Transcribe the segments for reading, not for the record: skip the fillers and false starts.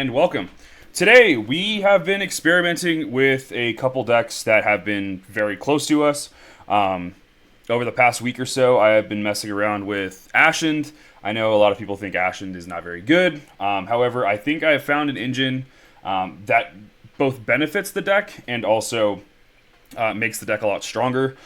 and welcome. Today we have been experimenting with a couple decks that have been very close to us. Over the past week or so, I have been messing around with Ashened. I know a lot of people think Ashened is not very good. However, I think I have found an engine that both benefits the deck and also makes the deck a lot stronger.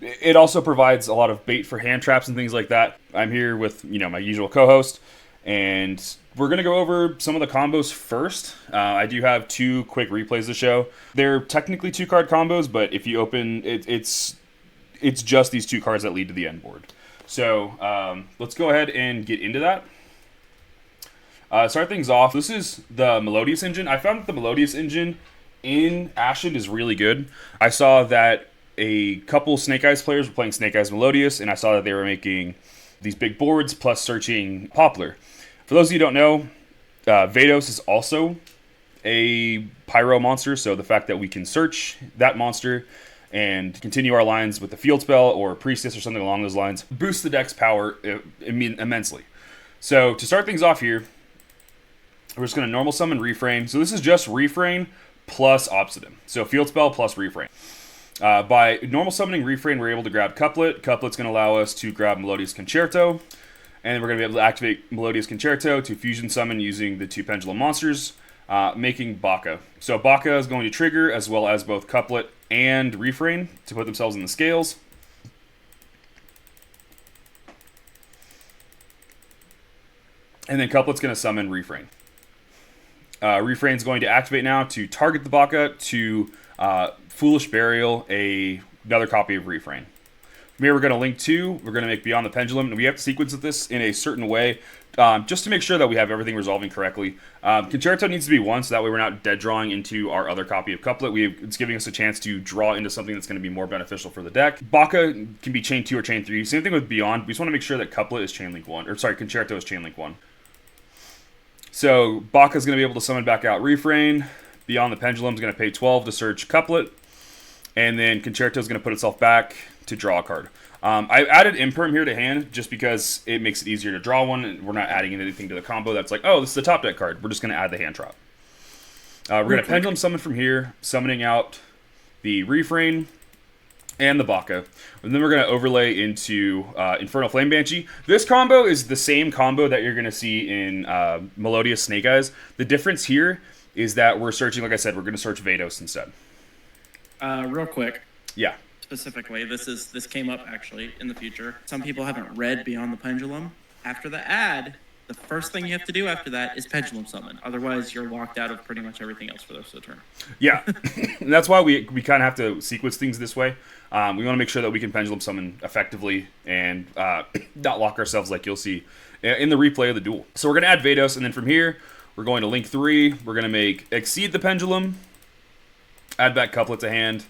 It also provides a lot of bait for hand traps and things like that. I'm here with my usual co-host, and we're going to go over some of the combos first. I do have two quick replays to show. They're technically 2-card combos, but if you open it, it's just these 2 cards that lead to the end board. So let's go ahead and get into that. Start things off. This is the Melodious engine. I found that the Melodious engine in Ashen is really good. I saw that a couple Snake Eyes players were playing Snake Eyes Melodious, and I saw that they were making these big boards plus searching Poplar. For those of you who don't know, Vados is also a pyro monster, so the fact that we can search that monster and continue our lines with the field spell or priestess or something along those lines boosts the deck's power immensely. So to start things off here, we're just going to normal summon Refrain. So this is just Refrain plus Obsidian. So field spell plus Refrain. By normal summoning Refrain, we're able to grab Couplet. Couplet's going to allow us to grab Melodious Concerto. And we're going to be able to activate Melodious Concerto to fusion summon using the 2 Pendulum monsters, making Baka. So Baka is going to trigger, as well as both Couplet and Refrain to put themselves in the scales. And then Couplet's going to summon Refrain. Refrain's going to activate now to target the Baka to Foolish Burial, another copy of Refrain. From here, we're going to link 2. We're going to make Beyond the Pendulum, and we have to sequence this in a certain way just to make sure that we have everything resolving correctly. Concerto needs to be 1, so that way we're not dead drawing into our other copy of Couplet. It's giving us a chance to draw into something that's going to be more beneficial for the deck. Baka can be chain 2 or chain 3. Same thing with Beyond. We just want to make sure that Couplet is chain link 1. Or sorry, Concerto is chain link 1. So Baka is going to be able to summon back out Refrain. Beyond the Pendulum is going to pay 12 to search Couplet. And then Concerto is going to put itself back to draw a card. I added Imperm here to hand just because it makes it easier to draw one. And we're not adding anything to the combo that's like, oh, this is the top deck card. We're just going to add the hand drop. We're going to Pendulum summon from here, summoning out the Refrain and the Baka. And then we're going to overlay into Infernal Flame Banshee. This combo is the same combo that you're going to see in Melodious Snake Eyes. The difference here is that we're searching, like I said, we're going to search Vados instead. Real quick. Yeah. Specifically, this came up actually in the future. Some people haven't read Beyond the Pendulum. After the ad, the first thing you have to do after that is Pendulum Summon. Otherwise, you're locked out of pretty much everything else for the rest of the turn. Yeah. And that's why we kind of have to sequence things this way. We want to make sure that we can Pendulum Summon effectively and not lock ourselves like you'll see in the replay of the duel. So we're going to add Vados, and then from here, we're going to link 3. We're going to make Exceed the Pendulum, add back Couplet to hand,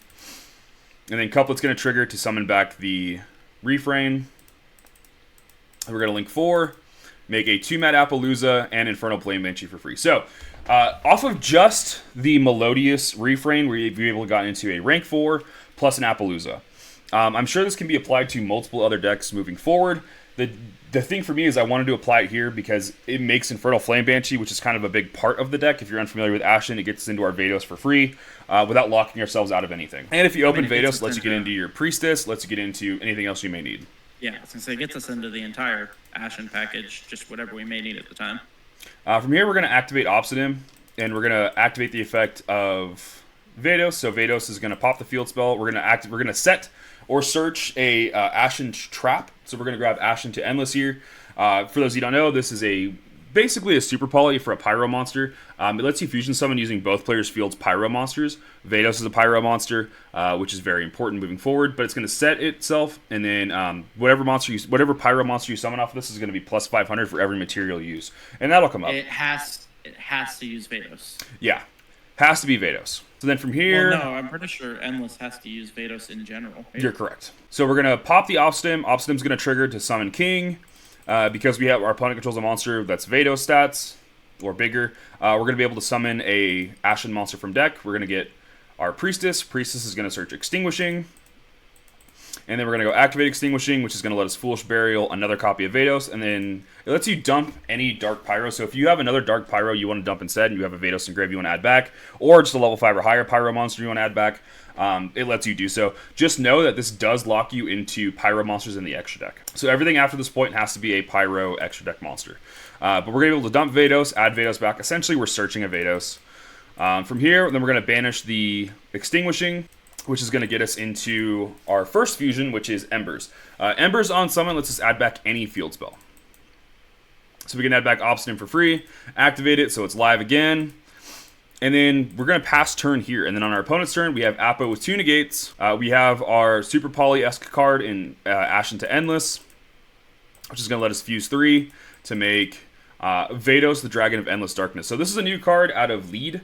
and then Couplet's going to trigger to summon back the Refrain. We're going to link 4, make a 2-mat Appaloosa, and Infernal Flame Banshee for free. So, off of just the Melodious Refrain, we've been able to get into a rank 4 plus an Appaloosa. I'm sure this can be applied to multiple other decks moving forward. The thing for me is I wanted to apply it here because it makes Infernal Flame Banshee, which is kind of a big part of the deck. If you're unfamiliar with Ashen, it gets us into our Vados for free without locking ourselves out of anything. And if you open Vados, lets you get into your Priestess, lets you get into anything else you may need. Yeah, I was going to say, it gets us into the entire Ashen package, just whatever we may need at the time. From here, we're going to activate Obsidian, and we're going to activate the effect of Vados. So Vados is going to pop the field spell. We're going to set or search a Ashen trap. So we're going to grab Ashen to Endless here. For those of you who don't know, this is basically a super poly for a pyro monster. It lets you fusion summon using both players' field's pyro monsters. Vados is a pyro monster, which is very important moving forward. But it's going to set itself, and then whatever pyro monster you summon off of this is going to be plus 500 for every material you use, and that'll come up. It has to use Vados. Yeah, has to be Vados. So then from here... Well, no, I'm pretty sure Endless has to use Vados in general. You're correct. So we're going to pop the Obsidian. Obsidian's going to trigger to summon King. Because we have our opponent controls a monster that's Vados stats, or bigger, we're going to be able to summon a Ashen monster from deck. We're going to get our Priestess. Priestess is going to search Extinguishing. And then we're going to go Activate Extinguishing, which is going to let us Foolish Burial another copy of Vados. And then it lets you dump any Dark Pyro. So if you have another Dark Pyro you want to dump instead, and you have a Vados engraved you want to add back, or just a level 5 or higher Pyro monster you want to add back, it lets you do so. Just know that this does lock you into Pyro monsters in the extra deck. So everything after this point has to be a Pyro extra deck monster. But we're going to be able to dump Vados, add Vados back. Essentially, we're searching a Vados. From here, then we're going to banish the Extinguishing, which is going to get us into our first fusion, which is Embers. Embers on summon lets us add back any field spell. So we can add back Obsidian for free, activate it so it's live again, and then we're going to pass turn here. And then on our opponent's turn, we have Apo with 2 negates. We have our Super Poly-esque card in Ashen to Endless, which is going to let us fuse 3 to make Vados, the Dragon of Endless Darkness. So this is a new card out of LEDE.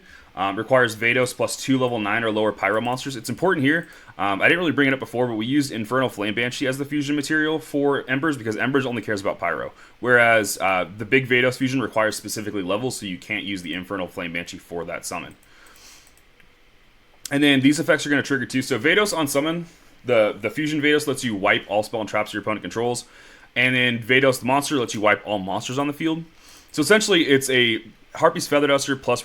Requires Vados plus 2 level 9 or lower Pyro monsters. It's important here. I didn't really bring it up before, but we used Infernal Flame Banshee as the fusion material for Embers because Embers only cares about Pyro. Whereas the big Vados fusion requires specifically levels, so you can't use the Infernal Flame Banshee for that summon. And then these effects are going to trigger too. So Vados on summon, the fusion Vados lets you wipe all spell and traps your opponent controls. And then Vados the monster lets you wipe all monsters on the field. So essentially it's a Harpy's Feather Duster plus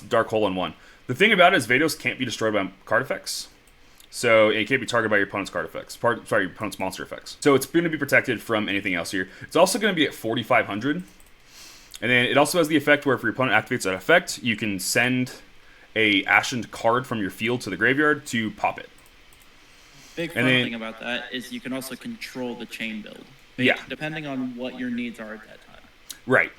Dark Hole in 1. The thing about it is Vados can't be destroyed by card effects. So it can't be targeted by your opponent's card effects. Your opponent's monster effects. So it's going to be protected from anything else here. It's also going to be at 4,500. And then it also has the effect where if your opponent activates that effect, you can send a Ashened card from your field to the graveyard to pop it. Big fun thing about that is you can also control the chain build. Depending on what your needs are at that time. Right.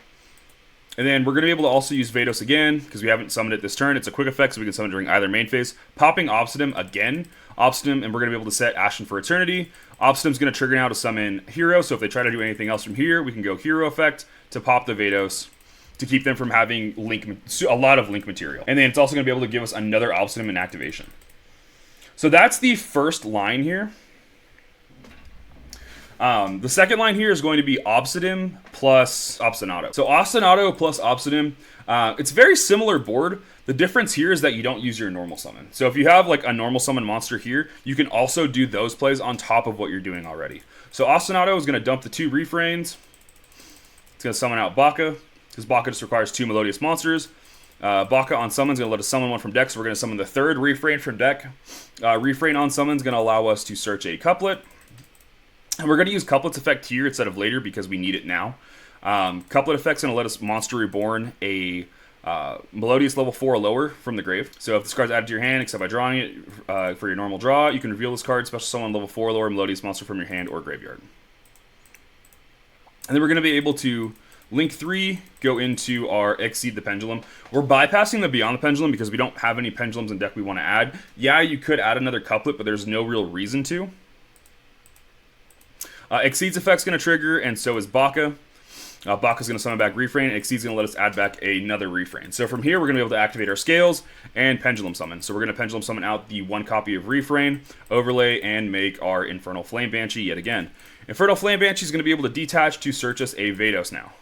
And then we're going to be able to also use Vados again, because we haven't summoned it this turn. It's a quick effect, so we can summon during either main phase. Popping Obsidian again. Obsidian, and we're going to be able to set Ashen for Eternity. Obsidian's going to trigger now to summon Hero, so if they try to do anything else from here, we can go Hero effect to pop the Vados to keep them from having a lot of link material. And then it's also going to be able to give us another Obsidian in activation. So that's the first line here. The second line here is going to be Obsidian plus Obstinato. So Obstinato plus Obsidian, it's a very similar board. The difference here is that you don't use your normal summon. So if you have like a normal summon monster here, you can also do those plays on top of what you're doing already. So Obstinato is going to dump the 2 refrains. It's going to summon out Baka, because Baka just requires 2 melodious monsters. Baka on summon is going to let us summon one from deck, so we're going to summon the 3rd refrain from deck. Refrain on summon is going to allow us to search a couplet. And we're going to use Couplet's effect here instead of later because we need it now. Couplet effect's going to let us Monster Reborn a Melodious level 4 or lower from the grave. So if this card's added to your hand, except by drawing it for your normal draw, you can reveal this card, special summon level 4 or lower Melodious monster from your hand or graveyard. And then we're going to be able to Link 3, go into our Exceed the Pendulum. We're bypassing the Beyond the Pendulum because we don't have any pendulums in deck we want to add. Yeah, you could add another couplet, but there's no real reason to. Exceed's effect's going to trigger, and so is Baka. Baka's going to summon back Refrain, and Exceed's going to let us add back another Refrain. So from here, we're going to be able to activate our Scales and Pendulum Summon. So we're going to Pendulum Summon out the 1 copy of Refrain, overlay, and make our Infernal Flame Banshee yet again. Infernal Flame Banshee is going to be able to detach to search us a Vados now.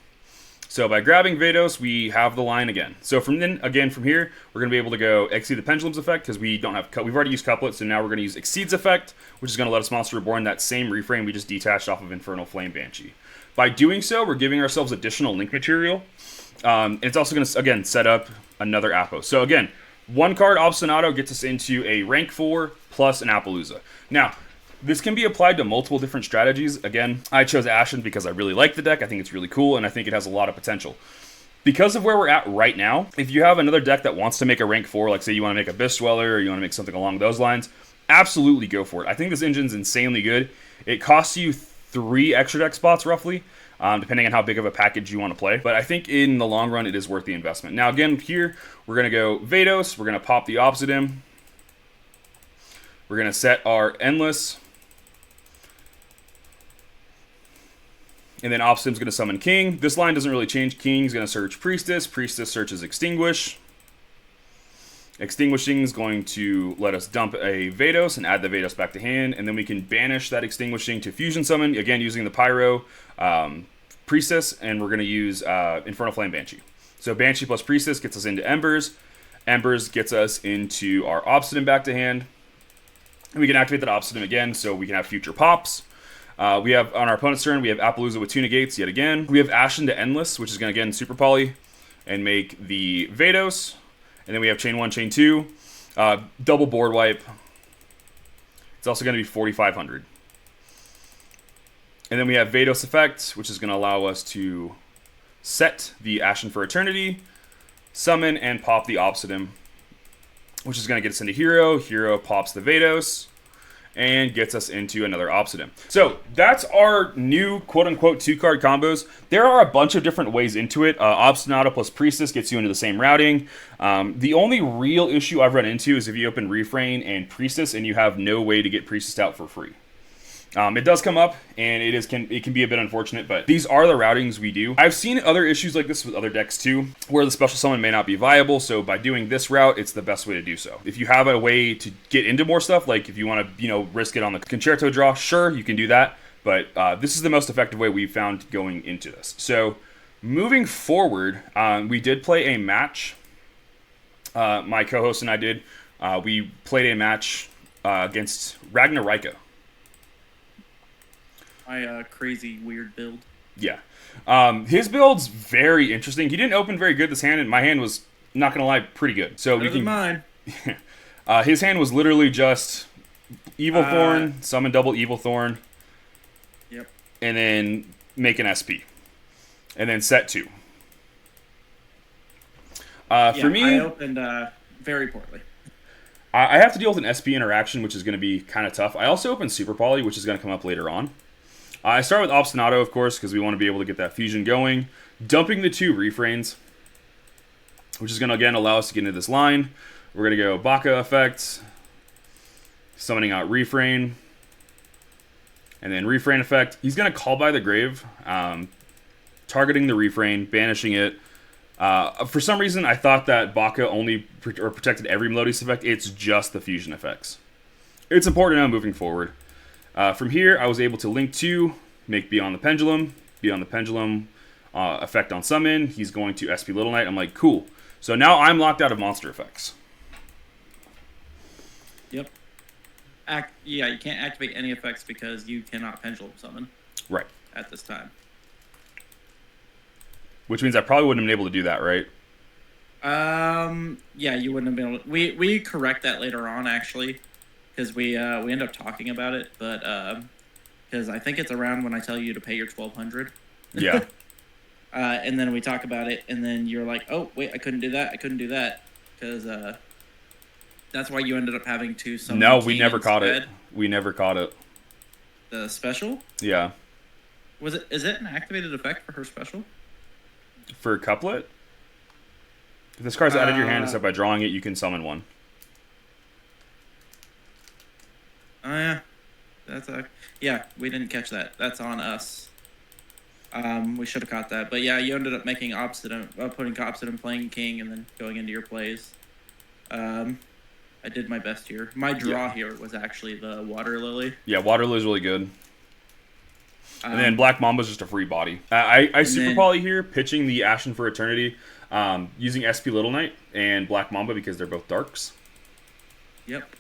So by grabbing Vados, we have the line again. So from here, we're going to be able to go Exceed the Pendulum's effect because we don't have we've already used Couplet, so now we're going to use Exceed's effect, which is going to let us Monster Reborn that same Refrain we just detached off of Infernal Flame Banshee. By doing so, we're giving ourselves additional link material. And it's also going to, again, set up another Apo. So again, 1 card Obstinato gets us into a rank 4 plus an Appaloosa. Now, this can be applied to multiple different strategies. Again, I chose Ashen because I really like the deck. I think it's really cool, and I think it has a lot of potential. Because of where we're at right now, if you have another deck that wants to make a rank 4, like say you want to make a Abyss Dweller or you want to make something along those lines, absolutely go for it. I think this engine's insanely good. It costs you 3 extra deck spots, roughly, depending on how big of a package you want to play. But I think in the long run, it is worth the investment. Now, again, here, we're going to go Vados. We're going to pop the Obsidian. We're going to set our Endless. And then Obsidian's going to summon King. This line doesn't really change. King's going to search Priestess. Priestess searches Extinguish. Extinguishing is going to let us dump a Vados and add the Vados back to hand. And then we can banish that Extinguishing to Fusion Summon, again using the Pyro Priestess. And we're going to use Infernal Flame Banshee. So Banshee plus Priestess gets us into Embers. Embers gets us into our Obsidian back to hand. We can activate that Obsidian again, so we can have future pops. We have, on our opponent's turn, we have Appaloosa with 2 negates yet again. We have Ashen to Endless, which is going to, again, super poly and make the Vados. And then we have chain 1, chain 2. Double board wipe. It's also going to be 4,500. And then we have Vados effect, which is going to allow us to set the Ashen for Eternity, summon, and pop the Obsidian, which is going to get us into Hero. Hero pops the Vados and gets us into another Obsidian. So that's our new quote-unquote 2-card combos. There are a bunch of different ways into it. Obstinado plus Priestess gets you into the same routing. The only real issue I've run into is if you open Refrain and Priestess and you have no way to get Priestess out for free. It does come up, and it can be a bit unfortunate, but these are the routings we do. I've seen other issues like this with other decks too, where the special summon may not be viable, so by doing this route, it's the best way to do so. If you have a way to get into more stuff, like if you want to, risk it on the Concerto draw, sure, you can do that, but this is the most effective way we've found going into this. So, moving forward, we did play a match. My co-host and I did. We played a match against Ragnarika. My crazy weird build. Yeah. His build's very interesting. He didn't open very good this hand, and my hand was, not gonna lie, pretty good. So Better than mine. His hand was literally just Evil Thorn, summon double Evil Thorn. Yep. And then make an SP. And then set 2. For me, I opened very poorly. I have to deal with an SP interaction, which is going to be kind of tough. I also opened Super Poly, which is going to come up later on. I start with Obstinado, of course, because we want to be able to get that fusion going. Dumping the 2 Refrains, which is going to, again, allow us to get into this line. We're going to go Baka effect, summoning out Refrain, and then Refrain effect. He's going to Call by the Grave, targeting the Refrain, banishing it. For some reason, I thought that Baka only protected every Melodious effect. It's just the fusion effects. It's important now moving forward. From here, I was able to link 2, make Beyond the Pendulum. Beyond the Pendulum effect on summon. He's going to SP Little Knight. I'm like, cool. So now I'm locked out of monster effects. Yep. You can't activate any effects because you cannot Pendulum summon. Right. At this time. Which means I probably wouldn't have been able to do that, right? Yeah, you wouldn't have been able to. We correct that later on, actually. Because we end up talking about it, but because I think it's around when I tell you to pay your $1,200. Yeah. And then we talk about it, and then you're like, "Oh, wait, I couldn't do that. I couldn't do that," because that's why you ended up having to summon. No, we never caught it. We never caught it. The special? Yeah. Is it an activated effect for her special? For Couplet? If this card's added to your hand, except by drawing it, you can summon one. Oh yeah, yeah. We didn't catch that. That's on us. We should have caught that, but yeah, you ended up making putting Obsidian playing King, and then going into your plays. I did my best here. My draw here was actually the Water Lily. Yeah, Water Lily's really good. And then Black Mamba's just a free body. I Super Poly here, pitching the Ashen for Eternity, using SP Little Knight and Black Mamba because they're both darks. Yep.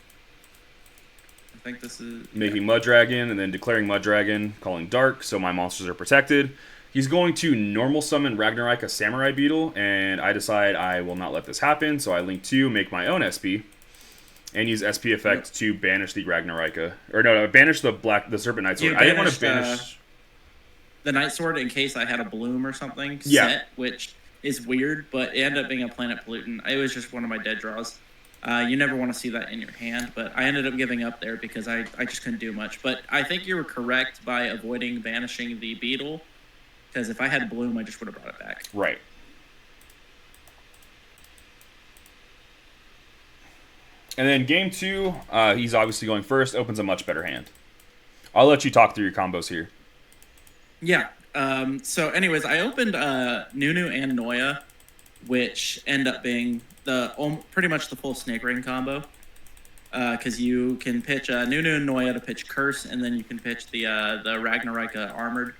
I think this is... Making Mud Dragon, and then declaring Mud Dragon, calling Dark, so my monsters are protected. He's going to normal summon Ragnarika Samurai Beetle, and I decide I will not let this happen, so I link 2, make my own SP, and use SP effect to banish the Ragnarika. Or no, banish the Serpent Night Sword. I didn't want to banish... the Night Sword in case I had a Bloom or something set, which is weird, but it ended up being a Planet Pollutant. It was just one of my dead draws. You never want to see that in your hand, but I ended up giving up there because I just couldn't do much. But I think you were correct by avoiding banishing the Beetle, because if I had Bloom, I just would have brought it back. Right. And then game 2, he's obviously going first, opens a much better hand. I'll let you talk through your combos here. Yeah. So anyways, I opened Nunu and Noya, which end up being pretty much the full Snake Rain combo. Because you can pitch Nunu and Noya to pitch Curse, and then you can pitch the Ragnarika Armored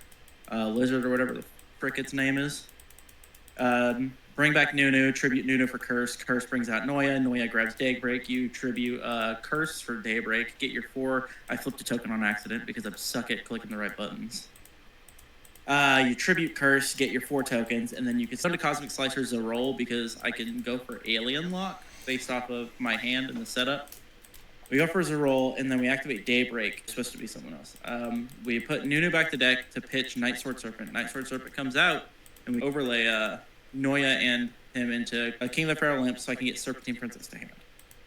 Lizard or whatever the frick its name is. Bring back Nunu, tribute Nunu for Curse. Curse brings out Noya. Noya grabs Daybreak. You tribute Curse for Daybreak. Get your 4. I flipped a token on accident because I'm suck at clicking the right buttons. You tribute Curse, get your 4 tokens, and then you can send to Cosmic Slicer as a roll because I can go for Alien Lock based off of my hand and the setup. We go for a roll, and then we activate Daybreak. It's supposed to be someone else. We put Nunu back to deck to pitch Night Sword Serpent. Night Sword Serpent comes out, and we overlay Noya and him into a King of the Pharaoh Lamp so I can get Serpentine Princess to hand.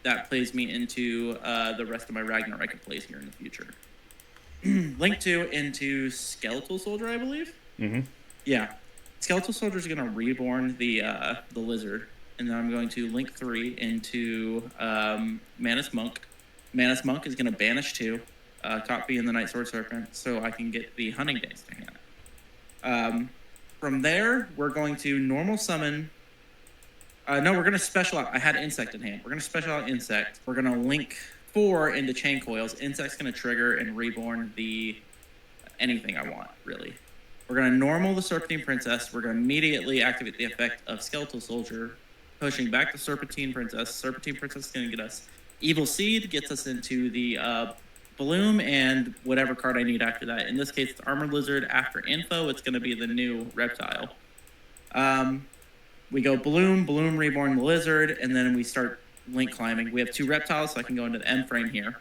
That plays me into the rest of my Ragnar I can place here in the future. Link 2 into Skeletal Soldier, I believe? Mm-hmm. Yeah. Skeletal Soldier is going to reborn the Lizard, and then I'm going to Link 3 into Manus Monk. Manus Monk is going to banish 2, copy in the Night Sword Serpent, so I can get the Hunting Dance to hand. From there, we're going to normal summon. No, we're going to special out. I had Insect in hand. We're going to special out Insect. We're going to link 4 into Chain Coils. Insect's going to trigger and reborn the anything I want, really. We're going to normal the Serpentine Princess. We're going to immediately activate the effect of Skeletal Soldier, pushing back the Serpentine Princess. Serpentine Princess is going to get us Evil Seed, gets us into the Bloom, and whatever card I need after that. In this case, it's Armored Lizard. After Info, it's going to be the new Reptile. We go Bloom, Reborn the Lizard, and then we start Link climbing. We have 2 Reptiles, so I can go into the M frame here,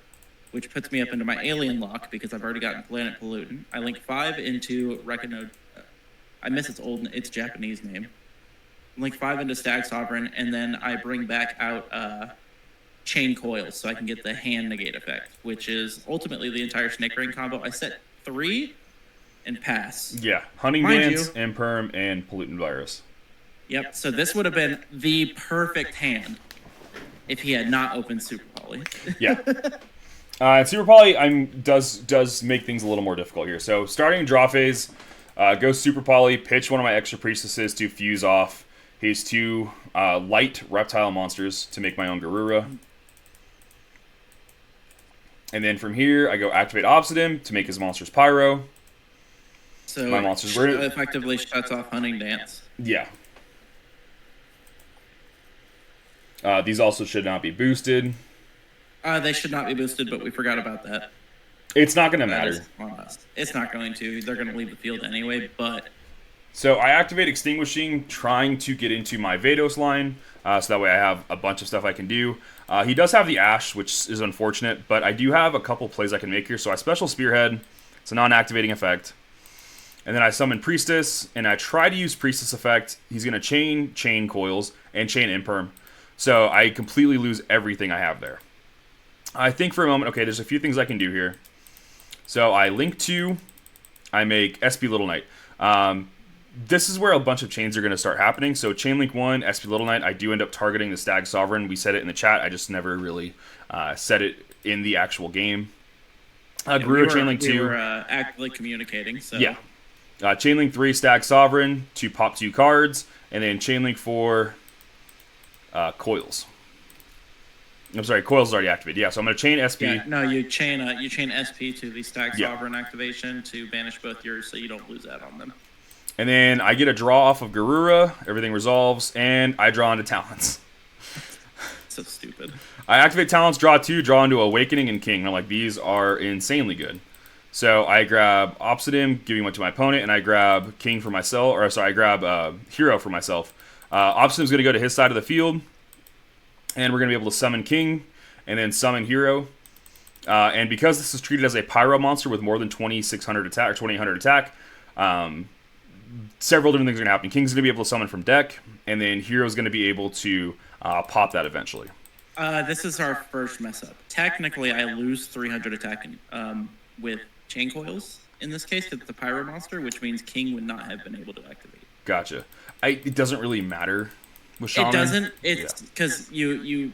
which puts me up into my Alien Lock because I've already gotten Planet Pollutant. I link 5 into Reconode. I miss its Japanese name. Link 5 into Stag Sovereign, and then I bring back out Chain Coils so I can get the hand negate effect, which is ultimately the entire Snake Rain combo. I set 3 and pass. Yeah, Hunting Dance, Imperm, and Pollutant Virus. Yep, so this would have been the perfect hand if he had not opened Super Poly. Yeah. And Super Poly does make things a little more difficult here. So starting draw phase, go Super Poly, pitch one of my extra priestesses to fuse off his 2 light reptile monsters to make my own Garura. And then from here, I go activate Obsidian to make his monsters Pyro. So my monsters effectively shuts off Hunting Dance. Yeah. These also should not be boosted. They should not be boosted, but we forgot about that. It's not going to matter. It's not going to. They're going to leave the field anyway, but... So I activate Extinguishing, trying to get into my Vados line, so that way I have a bunch of stuff I can do. He does have the Ash, which is unfortunate, but I do have a couple plays I can make here. So I Special Spearhead. It's a non-activating effect. And then I summon Priestess, and I try to use Priestess effect. He's going to Chain Coils and Chain Imperm. So I completely lose everything I have there. I think for a moment, okay, there's a few things I can do here. So I link 2, I make SP Little Knight. This is where a bunch of chains are going to start happening. So Chain Link 1, SP Little Knight, I do end up targeting the Stag Sovereign. We said it in the chat. I just never really said it in the actual game. Garura Chain Link 2. We were actively communicating. So. Yeah. Chain Link 3, Stag Sovereign to pop 2 cards. And then Chain Link 4, Coils. I'm sorry, Coils is already activated. Yeah, so I'm going to chain SP. Yeah, no, you chain SP to the Stag Sovereign activation to banish both yours so you don't lose that on them. And then I get a draw off of Garura. Everything resolves, and I draw into Talons. So stupid. I activate Talons, draw 2, draw into Awakening and King. I'm like, these are insanely good. So I grab Obsidian, giving one to my opponent, and I grab King for myself. Or sorry, I grab Hero for myself. Obsidian's going to go to his side of the field. And we're going to be able to summon King and then summon Hero. And because this is treated as a Pyro monster with more than 2,600 attack or 2,800 attack, several different things are going to happen. King's going to be able to summon from deck, and then Hero's going to be able to pop that eventually. This is our first mess up. Technically, I lose 300 attack with Chain Coils in this case because it's a Pyro monster, which means King would not have been able to activate. Gotcha. It doesn't really matter. It doesn't. It's because you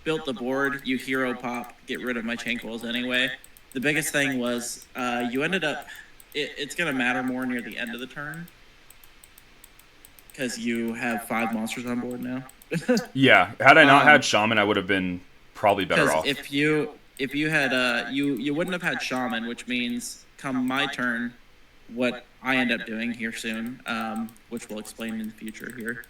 built the board, you hero pop, get rid of my Chain Coils anyway. The biggest thing was you ended up. It's gonna matter more near the end of the turn because you have 5 monsters on board now. Yeah, had I not had Shaman, I would have been probably better off. If you had you wouldn't have had Shaman, which means come my turn, what I end up doing here soon, which we'll explain in the future here.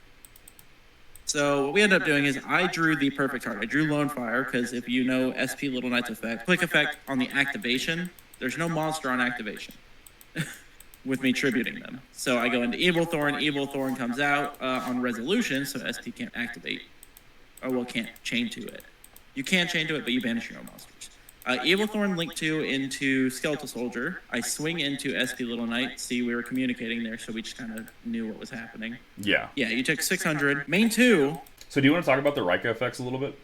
So what we ended up doing is I drew the perfect card. I drew Lone Fire because if you know SP Little Knight's effect, quick effect on the activation, there's no monster on activation with me tributing them. So I go into Evil Thorn. Evil Thorn comes out on resolution, so SP can't activate. Or well, can't chain to it. You can chain to it, but you banish your own monsters. Evil Thorn link 2 into Skeletal Soldier. I swing into SP Little Knight. See, we were communicating there, so we just kind of knew what was happening. Yeah. Yeah, you took 600. Main 2. So do you want to talk about the Rika effects a little bit?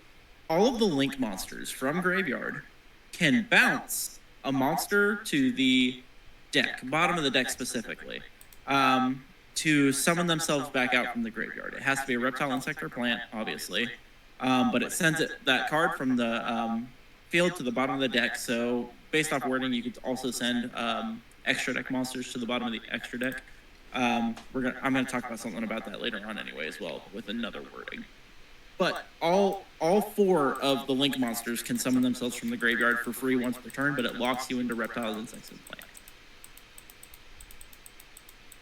All of the link monsters from Graveyard can bounce a monster to the deck, bottom of the deck specifically, to summon themselves back out from the graveyard. It has to be a reptile, insect, or plant, obviously, but it sends that card from the field to the bottom of the deck. So based off wording, you could also send extra deck monsters to the bottom of the extra deck. I'm gonna talk about something about that later on anyway as well with another wording. But all 4 of the link monsters can summon themselves from the graveyard for free once per turn, but it locks you into reptiles, insects, and plants.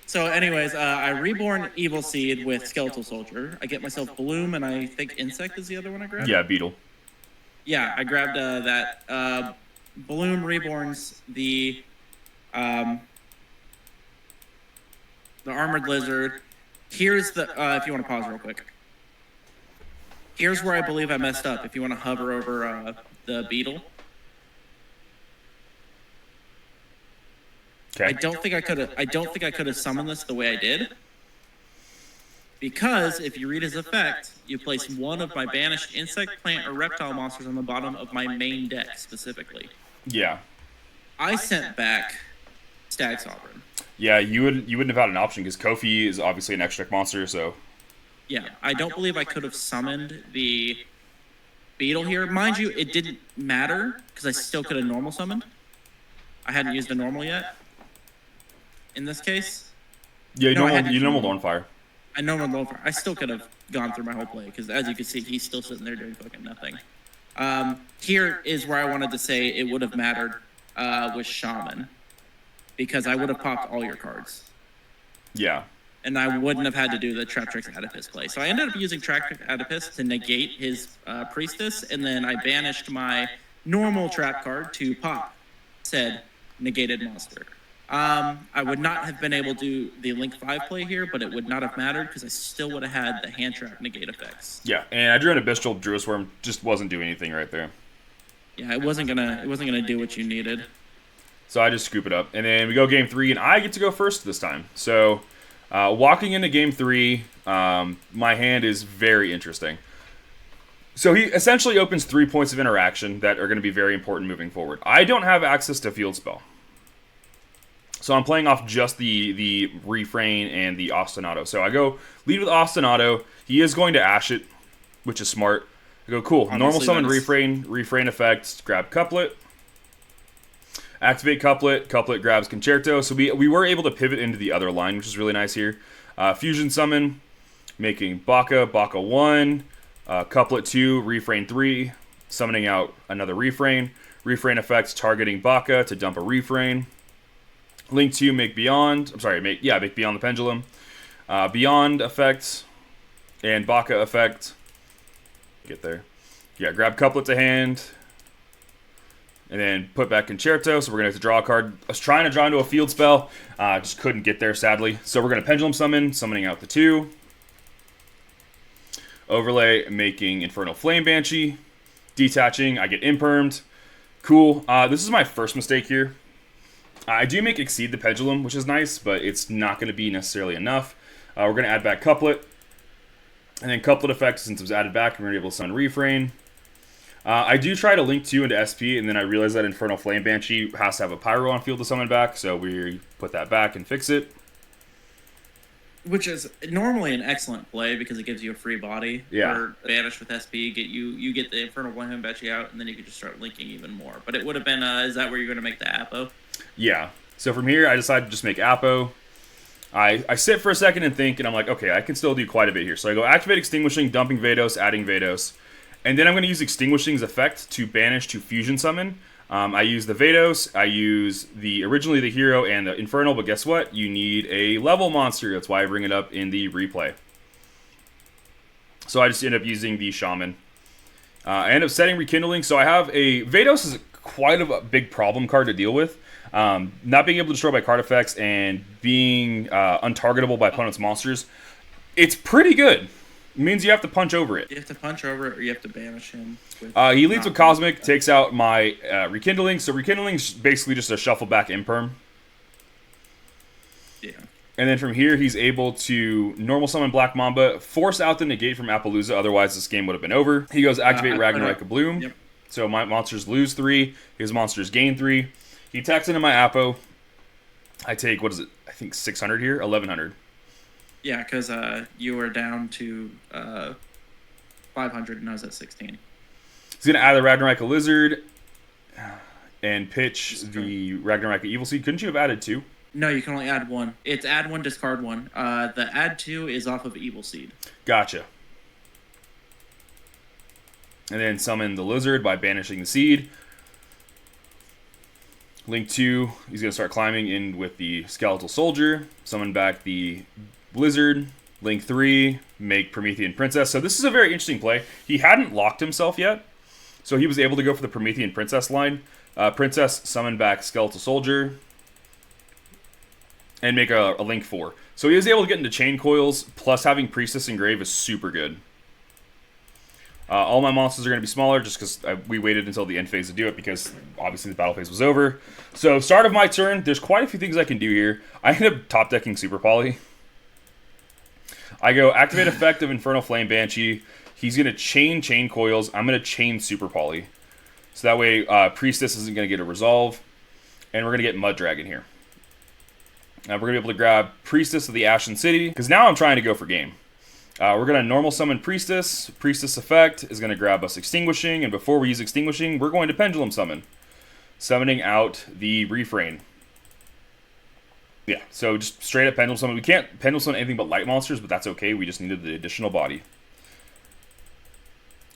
So anyways, I reborn Evil Seed with Skeletal Soldier. I get myself Bloom, and I think Insect is the other one I grabbed? Yeah, Beetle. Yeah, I grabbed that. Bloom reborns the Armored Lizard. Here's the, if you want to pause real quick. Here's where I believe I messed up, if you want to hover over the Beetle. Okay. I don't think I could have summoned this the way I did. Because if you read his effect, you place one of my banished insect, plant, or reptile monsters on the bottom of my main deck specifically. Yeah. I sent back Stag Sovereign. Yeah, you wouldn't have had an option because Kofi is obviously an extra deck monster, so. Yeah, I don't believe I could have summoned the Beetle here. Mind you, it didn't matter because I still could have normal summoned. I hadn't used the normal yet. In this case. Yeah, you normal on fire. I normal Lone Fire. I still could have gone through my whole play because, as you can see, he's still sitting there doing fucking nothing. Here is where I wanted to say it would have mattered with Shaman because I would have popped all your cards. Yeah. And I wouldn't have had to do the Traptrix Oedipus play. So I ended up using Traptrix Oedipus to negate his Priestess, and then I banished my normal trap card to pop said negated monster. I would not have been able to do the Link 5 play here, but it would not have mattered because I still would have had the hand trap negate effects. Yeah, and I drew an Abyssal Druisworm, just wasn't doing anything right there. Yeah, it wasn't gonna do what you needed. So I just scoop it up, and then we go game 3, and I get to go first this time. So walking into game 3, my hand is very interesting. So he essentially opens 3 points of interaction that are going to be very important moving forward. I don't have access to Field Spell. So I'm playing off just the Refrain and the Ostinato. So I go lead with Ostinato. He is going to Ash it, which is smart. I go, cool. Honestly, Normal summon Refrain effects, grab Couplet. Activate Couplet. Couplet grabs Concerto. So we were able to pivot into the other line, which is really nice here. Fusion Summon, making Baka 1. Couplet 2, Refrain 3, summoning out another Refrain. Refrain effects targeting Baka to dump a Refrain. Link 2, make Beyond. Make Beyond the Pendulum. Beyond effect and Baka effect. Get there. Yeah, grab Couplet to hand. And then put back Concerto. So we're going to have to draw a card. I was trying to draw into a field spell. Just couldn't get there, sadly. So we're going to Pendulum Summon, summoning out the 2. Overlay, making Infernal Flame Banshee. Detaching, I get Impermed. Cool. This is my first mistake here. I do make Exceed the Pendulum, which is nice, but it's not going to be necessarily enough. We're going to add back Couplet. And then Couplet effects, since it was added back, we're going to be able to summon Refrain. I do try to link 2 into SP, and then I realize that Infernal Flame Banshee has to have a Pyro on field to summon back, so we put that back and fix it. Which is normally an excellent play because it gives you a free body. Yeah. Or Banish with SP, you get the Infernal Flame Banshee out, and then you can just start linking even more. But it would have been, is that where you're going to make the Apo? Yeah. So from here, I decided to just make Apo. I sit for a second and think, and I'm like, okay, I can still do quite a bit here. So I go Activate Extinguishing, dumping Vados, adding Vados. And then I'm going to use Extinguishing's effect to banish to Fusion Summon. I use the Vados, I use originally the Hero and the Infernal, but guess what? You need a level monster. That's why I bring it up in the replay. So I just end up using the Shaman. I end up setting Rekindling. So I have a... Vados is quite a big problem card to deal with. Not being able to destroy by card effects and being untargetable by opponent's monsters. It's pretty good. It means you have to punch over it. You have to punch over it or you have to banish him. He leads with Cosmic, takes out my Rekindling. So Rekindling's basically just a shuffle back imperm. Yeah. And then from here, he's able to normal summon Black Mamba, force out the negate from Appaloosa, otherwise this game would have been over. He goes activate Ragnarok of Bloom. Yep. So my monsters lose 3, his monsters gain 3. He attacks into my Appo. I take, what is it? I think 600 here? 1100. Yeah, because you were down to 500 and I was at 16. He's going to add the Ragnarok of Lizard and pitch the Ragnarok of Evil Seed. Couldn't you have added 2? No, you can only add 1. It's add 1, discard 1. The add 2 is off of Evil Seed. Gotcha. And then summon the Lizard by banishing the Seed. Link 2, he's going to start climbing in with the Skeletal Soldier. Summon back the Blizzard. Link 3, make Promethean Princess. So this is a very interesting play. He hadn't locked himself yet, so he was able to go for the Promethean Princess line. Princess, summon back Skeletal Soldier, and make a Link 4. So he was able to get into Chain Coils, plus having Priestess Engrave is super good. All my monsters are going to be smaller just because we waited until the end phase to do it because obviously the battle phase was over. So start of my turn, there's quite a few things I can do here. I end up top decking Super Poly. I go activate effect of Infernal Flame Banshee. He's going to chain Coils. I'm going to chain Super Poly. So that way Priestess isn't going to get a resolve. And we're going to get Mud Dragon here. We're going to be able to grab Priestess of the Ashen City, because now I'm trying to go for game. We're going to normal summon Priestess. Priestess effect is going to grab us Extinguishing, and before we use Extinguishing, we're going to Pendulum Summon. Summoning out the Refrain. Yeah, so just straight up Pendulum Summon. We can't Pendulum Summon anything but light monsters, but that's okay. We just needed the additional body.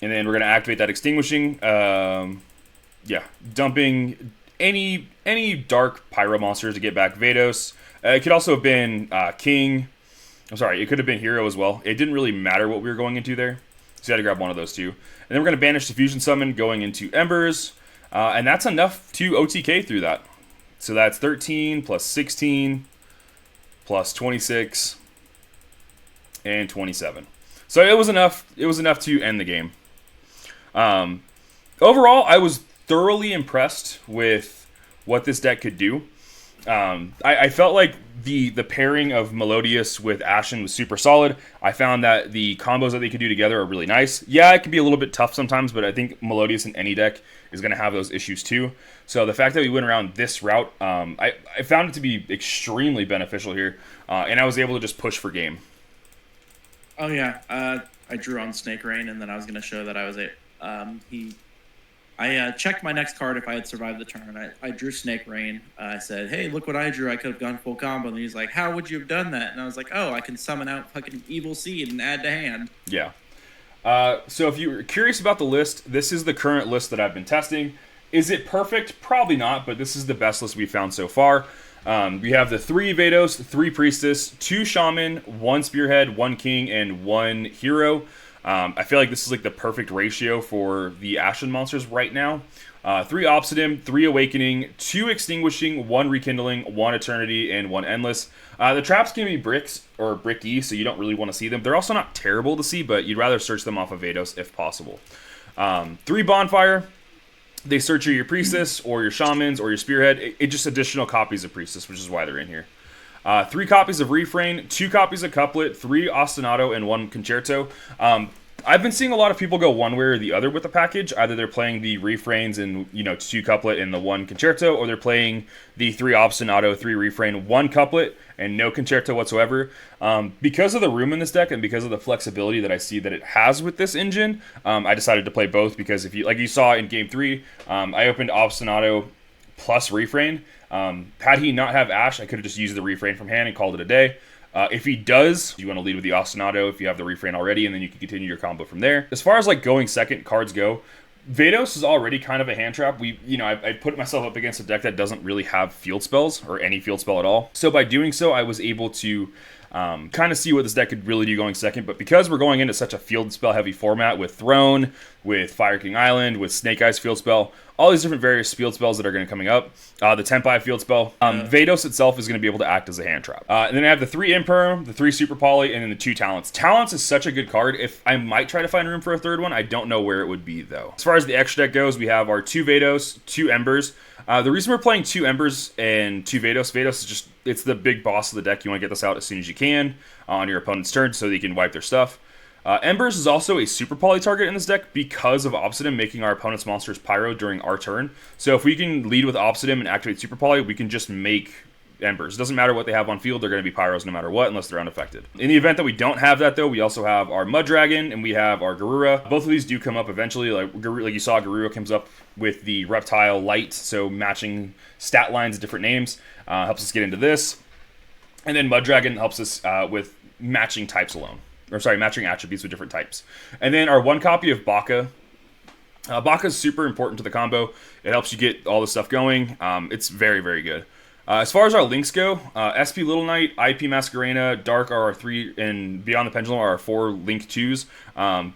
And then we're going to activate that Extinguishing. Yeah, dumping any dark Pyro monsters to get back Vados. It could also have been King. I'm sorry, it could have been Hero as well. It didn't really matter what we were going into there. So you had to grab one of those two. And then we're going to banish Diffusion Summon going into Embers. And that's enough to OTK through that. So that's 13 plus 16 plus 26 and 27. So it was enough. It was enough to end the game. Overall, I was thoroughly impressed with what this deck could do. I felt like the pairing of Melodious with Ashen was super solid. I found that the combos that they could do together are really nice. Yeah, it can be a little bit tough sometimes, but I think Melodious in any deck is going to have those issues too. So the fact that we went around this route, I found it to be extremely beneficial here, and I was able to just push for game. Oh yeah, I drew on Snake Rain, and then I was going to show that I was I checked my next card if I had survived the turn. I drew Snake Rain. I said, hey, look what I drew. I could have gone full combo. And he's like, how would you have done that? And I was like, oh, I can summon out fucking Evil Seed and add to hand. Yeah. So if you're curious about the list, this is the current list that I've been testing. Is it perfect? Probably not, but this is the best list we've found so far. We have the 3 Vados, 3 Priestess, 2 Shaman, 1 Spearhead, 1 King, and 1 Hero. I feel like this is like the perfect ratio for the Ashen monsters right now. 3 Obsidian, 3 Awakening, 2 Extinguishing, 1 Rekindling, 1 Eternity, and 1 Endless. The traps can be bricks or bricky, so you don't really want to see them. They're also not terrible to see, but you'd rather search them off of Vados if possible. 3 Bonfire. They search your Priestess or your Shamans or your Spearhead. It just additional copies of Priestess, which is why they're in here. 3 copies of Refrain, 2 copies of Couplet, 3 Ostinato, and 1 Concerto. I've been seeing a lot of people go one way or the other with the package. Either they're playing the Refrains and 2 Couplet and the 1 Concerto, or they're playing the 3 Ostinato, 3 Refrain, 1 Couplet, and no Concerto whatsoever. Because of the room in this deck and because of the flexibility that I see that it has with this engine, I decided to play both because if you, like you saw in Game 3, I opened Ostinato plus Refrain. Had he not have Ash, I could have just used the Refrain from hand and called it a day. If he does, you want to lead with the Ostinato if you have the Refrain already, and then you can continue your combo from there. As far as like going second cards go, Vados is already kind of a hand trap. I put myself up against a deck that doesn't really have field spells or any field spell at all. So by doing so, I was able to kind of see what this deck could really do going second. But because we're going into such a field spell heavy format with Throne, with Fire King Island, with Snake Eyes field spell, all these different various field spells that are going to coming up, the Tempai field spell, Vados itself is going to be able to act as a hand trap. And then I have the 3 Imperm, the 3 Super Poly, and then the 2 Talents. Talents is such a good card. If I might try to find room for a third one, I don't know where it would be though. As far as the extra deck goes, we have our 2 Vados, 2 Embers. The reason we're playing 2 Embers and 2 Vados is just, it's the big boss of the deck. You want to get this out as soon as you can on your opponent's turn so that you can wipe their stuff. Embers is also a super poly target in this deck because of Obsidian making our opponent's monsters pyro during our turn. So if we can lead with Obsidian and activate super poly, we can just make Embers. It doesn't matter what they have on field, they're going to be pyros no matter what, unless they're unaffected. In the event that we don't have that though, we also have our Mud Dragon and we have our Garura. Both of these do come up eventually. Like you saw, Garura comes up with the Reptile Light, so matching stat lines, different names, helps us get into this. And then Mud Dragon helps us with matching types alone. Or sorry, matching attributes with different types. And then our 1 copy of Baka. Baka is super important to the combo. It helps you get all this stuff going. It's very, very good. As far as our links go, SP Little Knight, IP Masquerena, Dark are our 3, and Beyond the Pendulum are our 4 link 2s.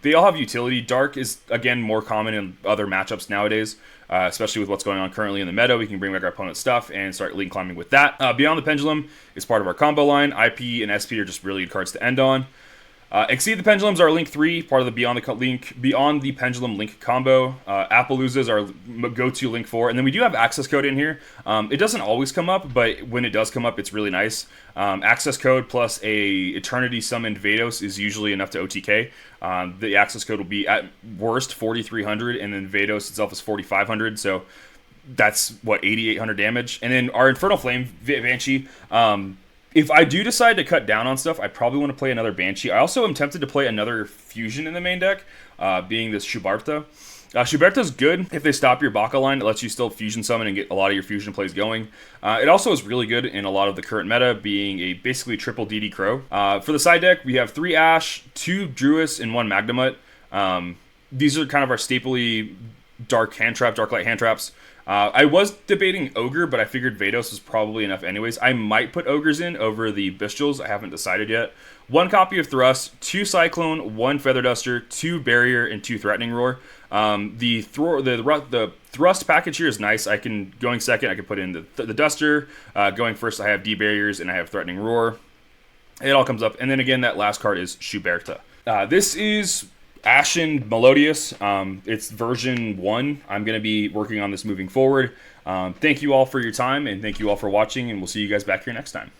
They all have utility. Dark is, again, more common in other matchups nowadays, especially with what's going on currently in the meta. We can bring back our opponent's stuff and start link climbing with that. Beyond the Pendulum is part of our combo line. IP and SP are just really good cards to end on. Exceed the Pendulums are link 3, part of the Beyond the Pendulum link combo. Appaloosa is our go-to link 4, and then we do have access code in here. It doesn't always come up, but when it does come up, it's really nice. Access code plus a Eternity summoned Vados is usually enough to OTK. The access code will be at worst 4,300, and then Vados itself is 4,500, so that's what, 8,800 damage. And then our Infernal Flame Banshee. If I do decide to cut down on stuff, I probably want to play another Banshee. I also am tempted to play another Fusion in the main deck, being this Shubarta. Shubarta's good if they stop your Baka line. It lets you still Fusion summon and get a lot of your Fusion plays going. It also is really good in a lot of the current meta, being a basically triple DD Crow. For the side deck, we have 3 Ash, 2 Druis, and 1 Magnemite. These are kind of our stapley Dark Light hand traps. I was debating Ogre, but I figured Vados was probably enough anyways. I might put Ogres in over the Bestials. I haven't decided yet. 1 copy of Thrust, 2 Cyclone, 1 Feather Duster, 2 Barrier, and 2 Threatening Roar. The Thrust package here is nice. Going second, I can put in the Duster. Going first, I have D-Barriers, and I have Threatening Roar. It all comes up. And then again, that last card is Shuberta. This is Ashened Melodious. It's version 1. I'm going to be working on this moving forward. Thank you all for your time, and thank you all for watching, and we'll see you guys back here next time.